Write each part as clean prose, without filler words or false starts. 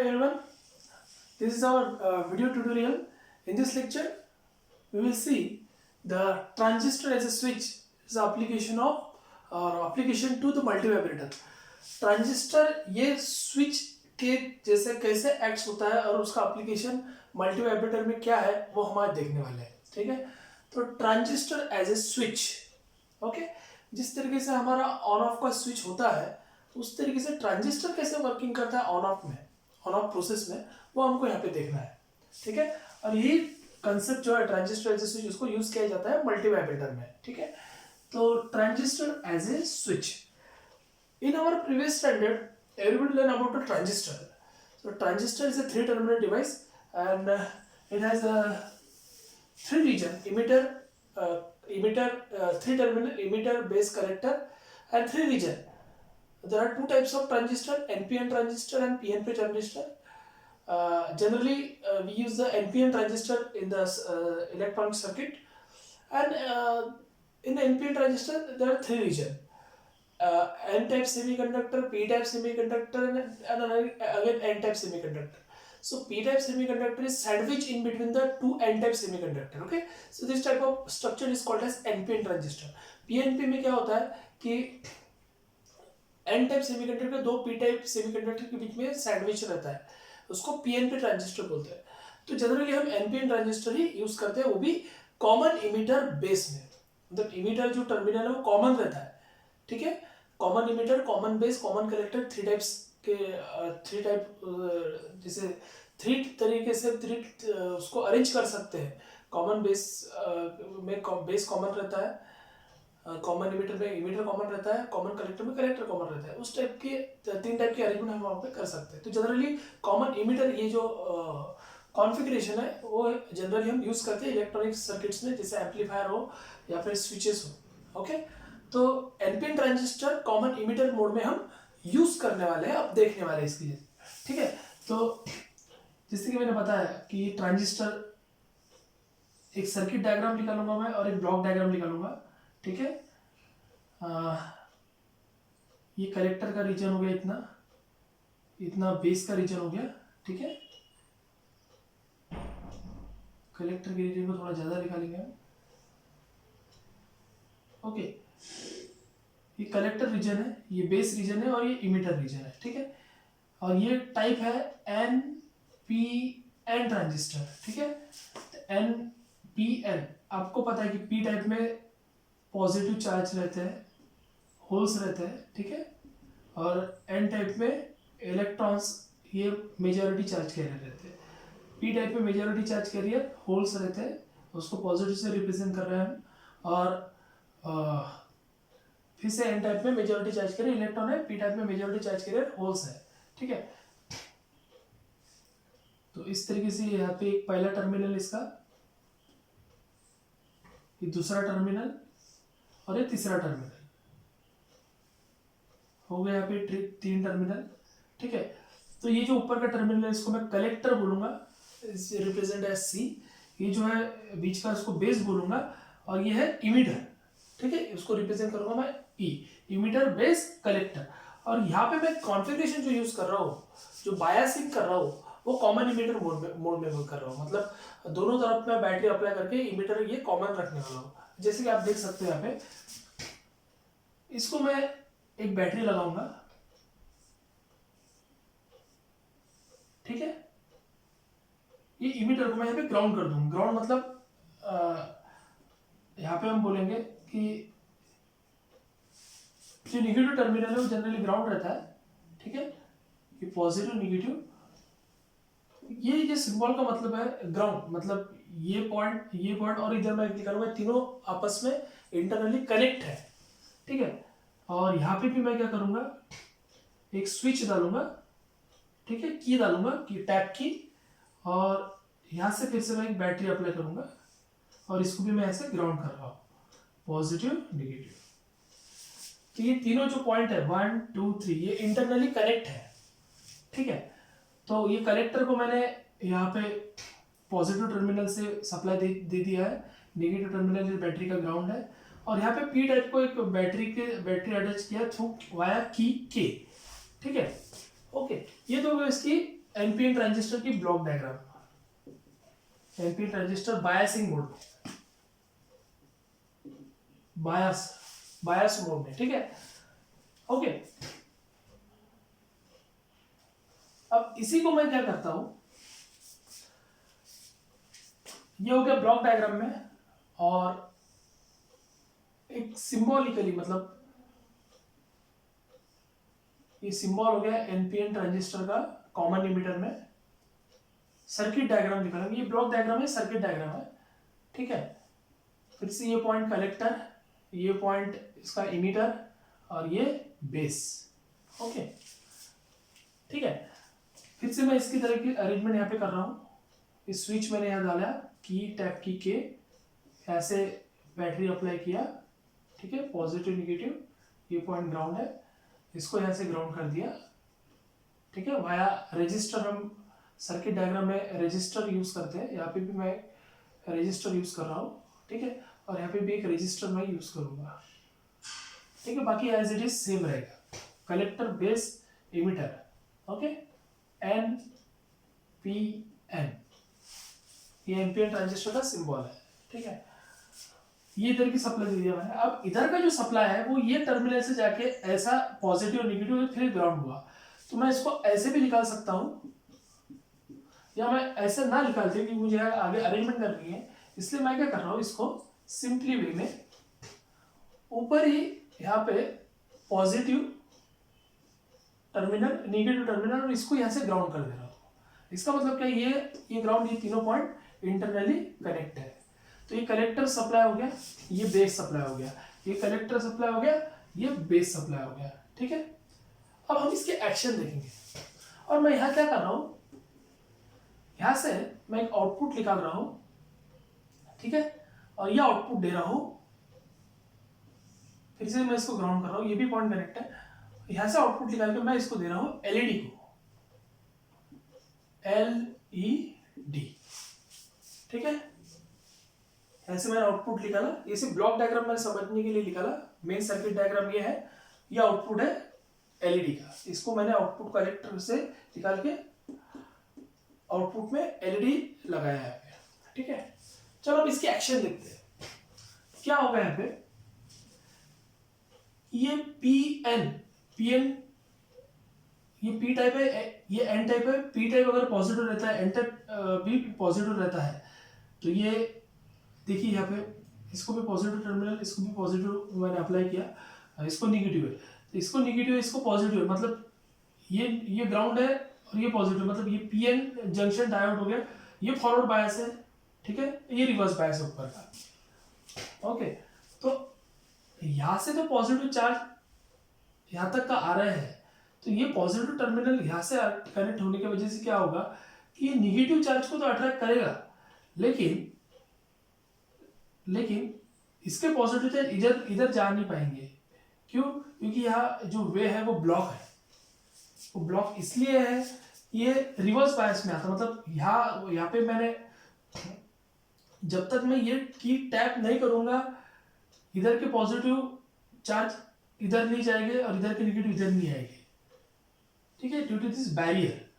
everyone, this is our video tutorial. In this lecture, we will see the transistor as a switch is application of or application to the multivibrator. Transistor ये switch के जैसे कैसे act होता है और उसका application multivibrator में क्या है वो हम आज देखने वाले हैं. ठीक है, तो transistor as a switch. Okay, जिस तरीके से हमारा ऑन ऑफ का स्विच होता है उस तरीके से ट्रांजिस्टर कैसे वर्किंग करता है ऑन ऑफ में, ऑन ऑफ प्रोसेस में, वो हमको यहाँ पे देखना है. ठीक है, और यही कंसेप्ट जो है ट्रांजिस्टर एज ए स्विच उसको यूज किया जाता है मल्टीवाइब्रेटर में. ठीक है, तो transistor as a switch. In our previous standard, everybody learned about a transistor. So transistor is a three-terminal device, and it has a three region: emitter, three-terminal emitter, base, collector, and three region. There are two types of transistor: NPN transistor and PNP transistor. Generally, we use the NPN transistor in the electronic circuit, and in the NPN transistor there are three region. N-type semiconductor, P-type semiconductor, and again N-type semiconductor. So P-type semiconductor is sandwiched in between the two N-type semiconductor. Okay, so this type of structure is called as NPN transistor. PNP में क्या होता है कि N-type semiconductor दो P-type semiconductor के बीच में sandwich रहता है, उसको PNP ट्रांजिस्टर बोलते हैं. तो जनरली हम NPN ट्रांजिस्टर ही यूज करते हैं, वो भी कॉमन इमिटर बेस में. मतलब इमिटर जो टर्मिनल है वो कॉमन रहता है. ठीक है, common emitter, common base, common collector, three types के थ्री टाइप जैसे थ्री तरीके से थ्री उसको अरेंज कर सकते हैं. कॉमन बेस में बेस कॉमन रहता है, कॉमन इमिटर में इमिटर कॉमन रहता है, कॉमन कलेक्टर में कलेक्टर कॉमन रहता है. उस टाइप के तीन टाइप के अरेंजमेंट हम वहाँ पे कर सकते हैं. तो जनरली कॉमन इमिटर ये जो कॉन्फ़िगरेशन है वो जनरली हम यूज़ करते हैं इलेक्ट्रॉनिक सर्किट्स में, जैसे एम्पलीफायर हो या फिर स्विचेस हो. ओके, तो NPN transistor common emitter mode में हम यूज करने वाले हैं, अब देखने वाले हैं इसकी. ठीक है, तो जैसे कि मैंने बताया कि ट्रांजिस्टर एक सर्किट डायग्राम निकालूंगा मैं और एक ब्लॉक डायग्राम निकालूंगा. ठीक है, ये कलेक्टर का रीजन हो गया, इतना इतना बेस का रीजन हो गया. ठीक है, कलेक्टर के रीजन को थोड़ा ज्यादा निकालेंगे हम. ओके, ये कलेक्टर रीजन है, ये बेस रीजन है और ये इमिटर रीजन है. ठीक है, और ये टाइप है एन पी एन ट्रांजिस्टर. ठीक है, एन पी एन आपको पता है कि पी टाइप में पॉजिटिव चार्ज रहते हैं, होल्स रहते हैं. ठीक है, और एन टाइप में इलेक्ट्रॉन्स ये मेजॉरिटी चार्ज कैरियर रहते हैं. पी टाइप में मेजॉरिटी चार्ज कैरियर होल्स रहते हैं, उसको पॉजिटिव से रिप्रेजेंट कर रहे हैं हम. और फिर से एन टाइप में मेजॉरिटी चार्ज कैरियर इलेक्ट्रॉन है, पी टाइप में मेजॉरिटी चार्ज कैरियर होल्स है. ठीक है, तो इस तरीके से यहाँ पे एक पहला टर्मिनल इसका, ये दूसरा टर्मिनल और ये तीसरा टर्मिनल हो गया. यहाँ पे तीन टर्मिनल. ठीक है, तो ये जो ऊपर का टर्मिनल है इसको मैं कलेक्टर बोलूंगा, रिप्रेजेंट एज सी. ये जो है बीच का इसको बेस बोलूंगा, और ये है इमिटर. ठीक है, इसको रिप्रेजेंट करूंगा मैं ई, इमिटर, बेस, कलेक्टर. और यहाँ पे मैं कॉन्फ़िगरेशन जो यूज कर रहा हूँ, जो बायसिंग कर रहा हूँ, वो कॉमन इमिटर मोड में कर रहा हूँ. मतलब दोनों तरफ मैं बैटरी अप्लाई करके इमिटर ये कॉमन रखने वाला हूँ. जैसे कि आप देख सकते हो यहाँ पे, इसको मैं एक बैटरी लगाऊंगा. ठीक है, ये इमिटर को मैं यहाँ पे ग्राउंड कर दूंगा. ग्राउंड मतलब यहाँ पे हम बोलेंगे कि जो निगेटिव टर्मिनल है वो जनरली ग्राउंड रहता है. ठीक है, ये पॉजिटिव निगेटिव, ये सिंबल का मतलब है ग्राउंड. मतलब ये पॉइंट और इधर मैं निकालूंगा, तीनों आपस में इंटरनली कनेक्ट है. ठीक है, और यहाँ पे भी मैं क्या करूंगा, एक स्विच डालूंगा. ठीक है, की डालूंगा, की टैप की, और यहाँ से फिर से मैं एक बैटरी अप्लाई करूंगा और इसको भी मैं ऐसे ग्राउंड कर रहा हूँ, पॉजिटिव निगेटिव. तो ये तीनों जो पॉइंट है 1 2 3 ये इंटरनली कनेक्ट है. ठीक है, तो ये कलेक्टर को मैंने यहाँ पे पॉजिटिव टर्मिनल से सप्लाई दे दिया है, नेगेटिव टर्मिनल जो बैटरी का ग्राउंड है, और यहाँ पे पी टाइप को एक बैटरी अटैच किया थ्रू वाया की के. ठीक है, ओके, ये तो इसकी एनपीएन ट्रांजिस्टर की block diagram, NPN transistor biasing mode में, बायस मोड में, ठीक है। ओके, अब इसी को मैं क्या करता हूं, ये हो गया ब्लॉक डायग्राम में, और एक सिंबॉलिकली, मतलब ये सिंबल हो गया एनपीएन ट्रांजिस्टर का कॉमन इमिटर में, सर्किट डायग्राम दिखाऊंगा। ये ब्लॉक डायग्राम है, सर्किट डायग्राम है, ठीक है। फिर से ये पॉइंट कलेक्टर, ये पॉइंट इसका इमिटर, और ये बेस, ओके, ठीक है। फिर से मैं इसकी तरह की अरेंजमेंट यहाँ पे कर रहा हूँ। इस स्विच मैंने यहाँ डाला, की टैप की के, ऐसे बैटरी अप्लाई किया, ठीक है, पॉजिटिव निगेटिव, ये पॉइंट ग्राउंड है, इसको यहाँ से ग्राउंड कर दिया, ठीक है। वाया रजिस्टर, हम सर्किट डायग्राम में रजिस्टर यूज करते हैं, यहाँ पे भी मैं रजिस्टर यूज कर रहा हूँ, ठीक है, और यहाँ पे भी एक रजिस्टर मैं यूज करूंगा, ठीक है। बाकी एज इट इज सेम रहेगा, collector base emitter, okay, N P N, ये एनपीएन ट्रांजिस्टर का सिंबल है, ठीक है। ये इधर की सप्लाई दे दिया मैंने। अब इधर का जो सप्लाई है वो ये टर्मिनल से जाके ऐसा पॉजिटिव और निगेटिव फिर ग्राउंड हुआ, तो मैं इसको ऐसे भी निकाल सकता हूँ, या मैं ऐसे ना निकालती हूँ, क्योंकि मुझे आगे अरेंजमेंट करनी है, इसलिए मैं क्या कर रहा हूँ, इसको सिंपली वे में ऊपर ही यहाँ पे पॉजिटिव टर्मिनल, निगेटिव टर्मिनल, और इसको यहाँ से ग्राउंड कर दे रहा हूँ। इसका मतलब क्या, ये ग्राउंड, ये तीनों पॉइंट इंटरनली कनेक्ट है। तो ये कलेक्टर सप्लाई हो गया, ये बेस सप्लाई हो गया, ये कलेक्टर सप्लाई हो गया, ये बेस सप्लाई हो गया, ठीक है। अब हम इसके एक्शन देखेंगे, और मैं यहाँ क्या कर रहा हूँ, यहाँ से मैं एक आउटपुट निकाल रहा हूँ, ठीक है, और ये आउटपुट दे रहा हूँ, फिर से मैं इसको ग्राउंड कर रहा हूँ, ये भी पॉइंट कनेक्ट है, यहाँ से आउटपुट निकाल के मैं इसको दे रहा हूँ एलईडी को, LED, ठीक है। ऐसे मैंने आउटपुट निकाला, इसे ब्लॉक डायग्राम मैंने समझने के लिए निकाला, मेन सर्किट डायग्राम ये है, ये आउटपुट है एलईडी का, इसको मैंने आउटपुट कलेक्टर से निकाल के आउटपुट में एलईडी लगाया है, ठीक है। चलो अब इसके एक्शन देखते हैं, क्या होगा यहाँ पे, ये पीएन, ये पी टाइप है, ये एन टाइप है। पी टाइप अगर पॉजिटिव रहता है, एन टाइप भी पॉजिटिव रहता है, तो ये देखिए यहाँ पे, इसको भी पॉजिटिव टर्मिनल, इसको भी पॉजिटिव मैंने अप्लाई किया, इसको निगेटिव है, तो इसको निगेटिव है, इसको पॉजिटिव है, मतलब ये ग्राउंड है और ये पॉजिटिव, मतलब ये पीएन जंक्शन डायोड हो गया, ये फॉरवर्ड बायस है, ठीक है, ये रिवर्स बायस है ऊपर का, ओके। तो यहाँ से तो पॉजिटिव चार्ज यहाँ तक का आ रहा है, तो ये पॉजिटिव टर्मिनल यहाँ से कनेक्ट होने की वजह से क्या होगा कि ये निगेटिव चार्ज को तो अट्रैक्ट करेगा, लेकिन इसके पॉजिटिव चार्ज इधर जा नहीं पाएंगे, क्यों, क्योंकि यहाँ जो वे है वो ब्लॉक है, वो ब्लॉक इसलिए है, ये रिवर्स बायस में आता, मतलब यहाँ पे मैंने, जब तक मैं ये की टैप नहीं करूंगा, इधर के पॉजिटिव चार्ज इधर नहीं जाएंगे और इधर के निगेटिव इधर नहीं आएंगे, ठीक है, due to this barrier,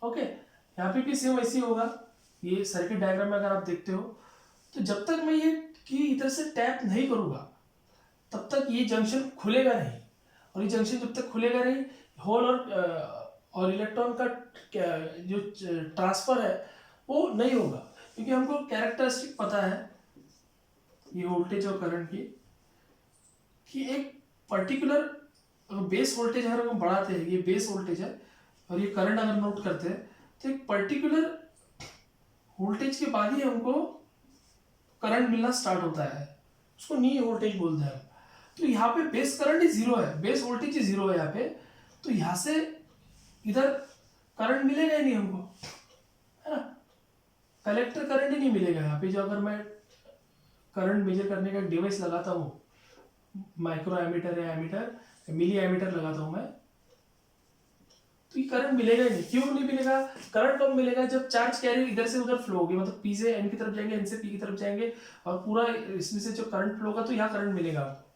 okay. यहाँ पे भी सेम वैसे ही होगा, ये सर्किट डायग्राम में अगर आप देखते हो, तो जब तक मैं ये की इधर से टैप नहीं करूंगा तब तक ये जंक्शन खुलेगा नहीं, और ये जंक्शन जब तक खुलेगा नहीं, होल और इलेक्ट्रॉन का जो ट्रांसफर है वो नहीं होगा, क्योंकि हमको कैरेक्टरिस्टिक पता है ये वोल्टेज और करंट की, कि एक पर्टिकुलर बेस वोल्टेज अगर हम बढ़ाते हैं, ये बेस वोल्टेज है, और ये करंट अगर नोट करते हैं, तो एक पर्टिकुलर वोल्टेज के बाद ही हमको करंट मिलना स्टार्ट होता है, उसको नी वोल्टेज बोलते हैं। तो यहाँ पे बेस करंट ही जीरो है, बेस वोल्टेज ही जीरो है यहाँ पे, तो यहाँ से इधर करंट मिलेगा ही नहीं हमको, है ना, कलेक्टर करंट ही नहीं मिलेगा यहाँ पे। जो अगर मैं करंट मेजर करने का डिवाइस लगाता हूँ, माइक्रो एमीटर या एमीटर, मिली एमीटर लगाता हूँ मैं, तो ये करंट मिलेगा ही नहीं। क्यों नहीं मिलेगा, करंट कब मिलेगा, जब चार्ज कैरियर इधर से उधर फ्लो होगी, मतलब पी से एन की तरफ जाएंगे, एन से पी की तरफ जाएंगे, और पूरा इसमें से जो करंट फ्लो होगा, तो यहाँ करंट मिलेगा आपको।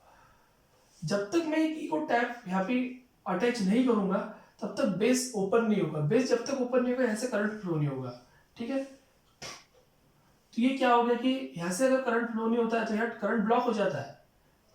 जब तक मैं की को टैप यहाँ पे अटैच नहीं करूंगा, तब तक बेस ओपन नहीं होगा। बेस जब तक ओपन नहीं होगा यहाँ से करंट फ्लो नहीं होगा। ठीक है, तो ये क्या हो गया कि यहाँ से अगर करंट फ्लो नहीं होता है तो यहाँ करंट ब्लॉक हो जाता है।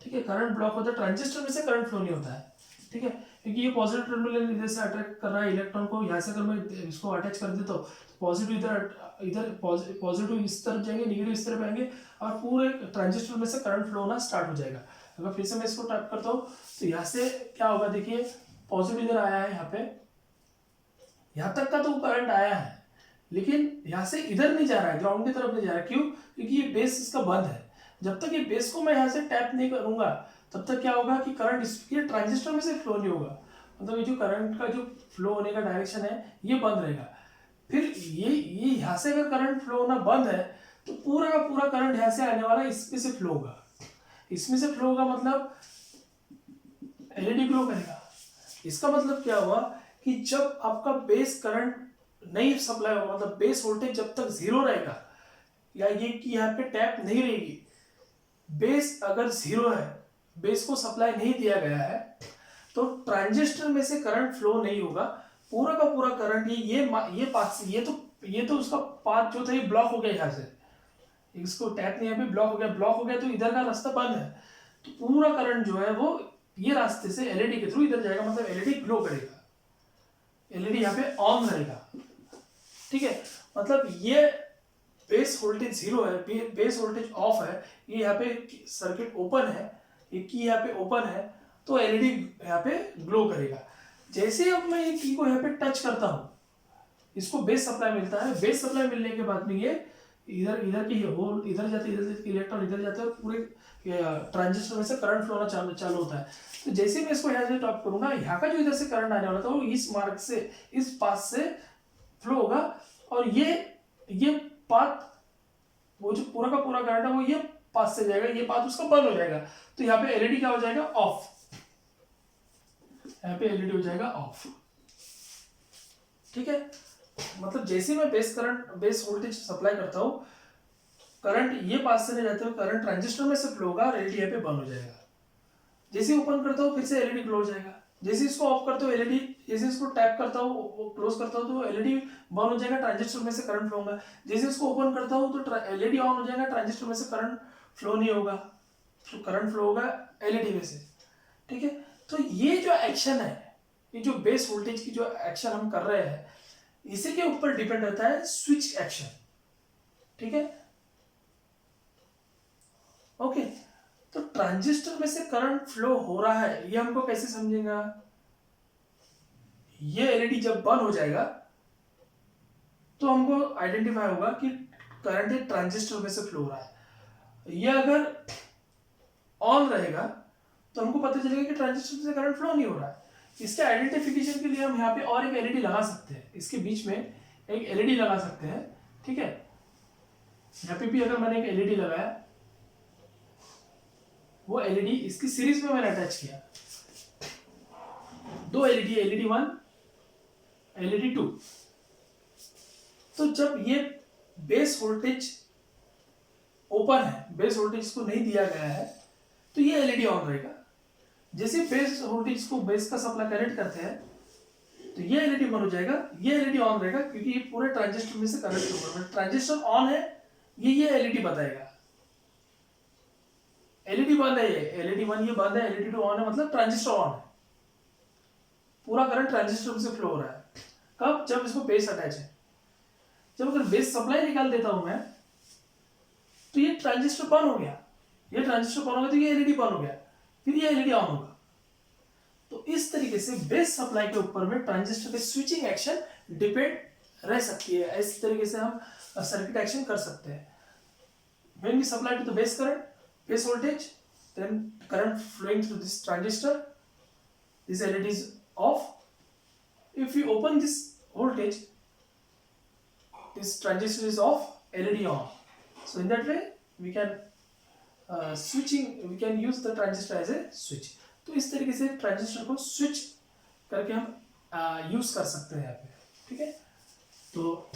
ठीक है, करंट ब्लॉक होता है, ट्रांजिस्टर में से करंट फ्लो नहीं होता है। ठीक है, क्योंकि ये पॉजिटिव टर्मिनल इधर से अट्रैक्ट कर रहा है इलेक्ट्रॉन को, यहाँ से अगर मैं इसको अटैच कर देता हूँ पॉजिटिव इधर इधर पॉजिटिव इस तरफ जाएंगे, नेगेटिव इस तरफ आएंगे और पूरे ट्रांजिस्टर में से करंट फ्लो होना स्टार्ट हो जाएगा। अगर फिर से मैं इसको टैप करता हूँ तो यहाँ से क्या होगा, देखिए पॉजिटिव इधर आया है, यहाँ पे यहाँ तक का तो करंट आया है, लेकिन यहाँ से इधर नहीं जा रहा है, ग्राउंड की तरफ नहीं जा रहा है। क्यों? क्योंकि ये बेस इसका बंद है। जब तक ये बेस को मैं यहाँ से टैप नहीं करूंगा तब तक क्या होगा कि करंट इसके ट्रांजिस्टर में से फ्लो नहीं होगा। मतलब ये जो करंट का जो फ्लो होने का डायरेक्शन है ये बंद रहेगा। फिर ये यहाँ से अगर करंट फ्लो होना बंद है तो पूरा का पूरा करंट यहाँ से आने वाला इसमें से फ्लो होगा। इसमें से फ्लो होगा मतलब एलईडी ग्लो करेगा। इसका मतलब क्या हुआ कि जब आपका बेस करंट नहीं सप्लाई होगा, मतलब बेस वोल्टेज जब तक जीरो रहेगा, या ये कि यहाँ पे टैप नहीं रहेगी, बेस अगर जीरो है, बेस को सप्लाई नहीं दिया गया है, तो ट्रांजिस्टर में से करंट फ्लो नहीं होगा। पूरा का पूरा करंट ये पाथ से ये तो उसका पाथ जो था ये ब्लॉक हो गया यहाँ से, इसको टैप नहीं, यहाँ पे ब्लॉक हो गया तो इधर का रास्ता बंद है। तो पूरा करंट जो है वो ये रास्ते से एलईडी के थ्रू इधर जाएगा, मतलब एलईडी ग्लो करेगा, एलईडी यहाँ पे ऑन रहेगा। ठीक है, मतलब ये बेस वोल्टेज जीरो है, बेस वोल्टेज ऑफ है, ये यहाँ पे सर्किट ओपन है, ये की यहाँ पे ओपन है, तो एलईडी यहाँ पे ग्लो करेगा। जैसे अब मैं ये की को यहाँ पे टच करता हूँ, इसको बेस सप्लाई मिलता है। बेस सप्लाई मिलने के बाद में ये इधर की होल इधर जाते, इधर से इलेक्ट्रॉन इधर जाते हैं और पूरे ट्रांजिस्टर में से करंट फ्लो होना चालू होता है। तो जैसे मैं इसको यहाँ से टॉप करूंगा, यहाँ का जो इधर से करंट आने वाला था वो इस मार्ग से, इस पाथ से फ्लो होगा, और ये पाथ, वो जो पूरा का पूरा करंट है वो ये पाथ से जाएगा, ये पाथ उसका बंद हो जाएगा। तो यहाँ पे एलईडी क्या हो जाएगा, ऑफ। यहाँ पे एलईडी हो जाएगा ऑफ। ठीक है, मतलब जैसे मैं बेस वोल्टेज सप्लाई करता हूँ, करंट ये पास से नहीं जाते हुए करंट ट्रांजिस्टर में से फ्लो होगा और एलईडी यहाँ पे बंद हो जाएगा। जैसे ओपन करता हूँ फिर से एलईडी क्लोज हो जाएगा। जैसे इसको ऑफ करता हूँ एलईडी, जैसे इसको टैप करता हूँ क्लोज करता हूँ तो एलईडी बंद हो जाएगा, ट्रांजिस्टर में से करंट फ्लो होगा। जैसे इसको ओपन करता हूँ तो एलईडी ऑन हो जाएगा, ट्रांजिस्टर में से करंट फ्लो नहीं होगा, तो करंट फ्लो होगा एलईडी में से। ठीक है, तो ये जो एक्शन है, ये जो बेस वोल्टेज की जो एक्शन हम कर रहे हैं, इसी के ऊपर डिपेंड रहता है स्विच एक्शन। ठीक है, ओके। तो ट्रांजिस्टर में से करंट फ्लो हो रहा है, ये हमको कैसे समझेगा? ये एलईडी जब बंद हो जाएगा तो हमको आइडेंटिफाई होगा कि करंट एक ट्रांजिस्टर में से फ्लो हो रहा है। ये अगर ऑन रहेगा तो हमको पता चलेगा कि ट्रांजिस्टर में से करंट फ्लो नहीं हो रहा है। इसके आइडेंटिफिकेशन के लिए हम यहाँ पे और एक एलईडी लगा सकते हैं, इसके बीच में एक एलईडी लगा सकते हैं। ठीक है, यहाँ पे भी अगर मैंने एक एलईडी लगाया, वो एलईडी इसकी सीरीज में मैंने अटैच किया, दो एलईडी, एलईडी 1, एलईडी 2। तो जब ये बेस वोल्टेज ओपन है, बेस वोल्टेज को नहीं दिया गया है, तो ये एलईडी ऑन रहेगा। जैसे बेस वोल्टेज को बेस का सप्लाई कनेक्ट करते हैं तो ये एलईडी बंद हो जाएगा, ये एलईडी ऑन रहेगा, क्योंकि ये पूरे ट्रांजिस्टर में से करंट होगा। ट्रांजिस्टर ऑन है, ये एलईडी बताएगा। एलईडी बंद है, ये एलईडी 1 ये बंद है, एलईडी 2 ऑन है, मतलब ट्रांजिस्टर ऑन है, पूरा करंट ट्रांजिस्टर में से फ्लो हो रहा है। कब? जब इसको बेस अटैच है। जब अगर बेस सप्लाई निकाल देता हूं मैं तो ये ट्रांजिस्टर बंद हो गया, ये ट्रांजिस्टर बंद हो गया तो ये एलईडी बंद हो गया, फिर ये एलईडी ऑन होगा। तो इस तरीके से बेस सप्लाई के ऊपर में ट्रांजिस्टर के स्विचिंग एक्शन डिपेंड रह सकती है। इस तरीके से हम सर्किट एक्शन कर सकते हैं। When we supply to the base current, base voltage, then current flowing through this transistor, this LED is off. If we open this voltage, this transistor is off, LED on. So in that way, we can we can use the transistor as a switch. तो इस तरीके से transistor को switch करके हम use कर सकते हैं यहाँ पे। ठीक है, तो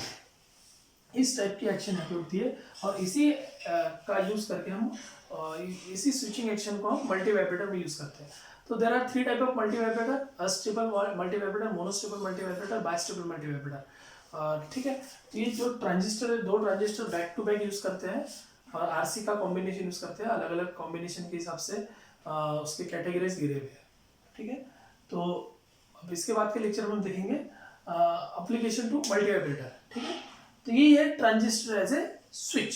इस टाइप की एक्शन यहाँ पे होती है, और इसी का यूज करके हम इसी स्विचिंग एक्शन को हम मल्टी वाइब्रेटर में यूज करते हैं। तो there are 3 type of multivibrator, astable multivibrator, monostable multivibrator, bistable multivibrator. ठीक है, ये जो ट्रांजिस्टर है, 2 transistor back to back use करते हैं और आरसी का कॉम्बिनेशन यूज करते हैं, अलग अलग कॉम्बिनेशन के हिसाब से उसके कैटेगरीज गिरे हुए हैं। ठीक है, तो अब इसके बाद के लेक्चर में हम देखेंगे एप्लीकेशन टू मल्टीवाइब्रेटर। ठीक है, तो ये है transistor as a switch.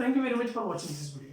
Thank you very much for watching this video.